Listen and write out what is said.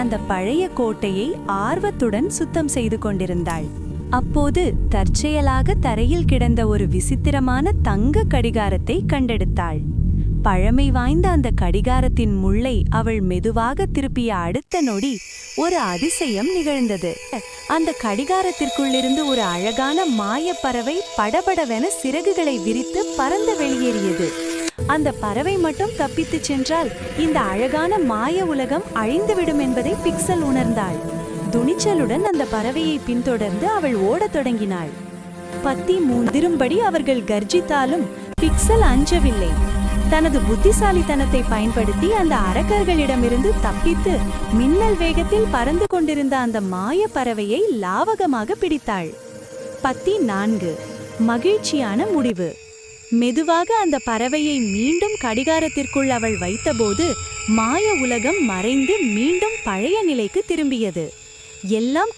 அந்த பழைய கோட்டையை ஆர்வத்துடன் சுத்தம் செய்து கொண்டிருந்தாள். அப்போது தற்செயலாக தரையில் கிடந்த ஒரு விசித்திரமான தங்க கடிகாரத்தை கண்டெடுத்தாள். பழமை வாய்ந்த அந்த கடிகாரத்தின் முள்ளை அவள் மெதுவாக திருப்பிய அடுத்த நொடி ஒரு அதிசயம் நிகழ்ந்தது. அந்த கடிகாரத்திற்குள்ளிருந்து ஒரு அழகான மாயப்பறவை படபடவென சிறகுகளை விரித்து பறந்து வெளியேறியது. அந்த பறவை மட்டும் தப்பித்துச் சென்றால் இந்த அழகான மாய உலகம் அழிந்துவிடும் என்பதை பிக்சல் உணர்ந்தாள். துணிச்சலுடன் அந்த பறவையை பின்தொடர்ந்து அவள் ஓடத் தொடங்கினாள். பத்தி முந்திரும்படி அவர்கள் கர்ஜித்தாலும் பிக்சல் அஞ்சவில்லை. தனது புத்திசாலித்தனத்தை பயன்படுத்தி அந்த அரக்கர்களிடமிருந்து தப்பித்து மின்னல் வேகத்தில் பறந்து கொண்டிருந்த அந்த மாய பறவையை லாவகமாக பிடித்தாள். பத்தி 4. மகிழ்ச்சியான முடிவு. மெதுவாக அந்த பறவையை மீண்டும் கடிகாரத்திற்குள் அவள் வைத்தபோது மாய உலகம் மறைந்து மீண்டும் பழைய நிலைக்கு திரும்பியது. எல்லாம்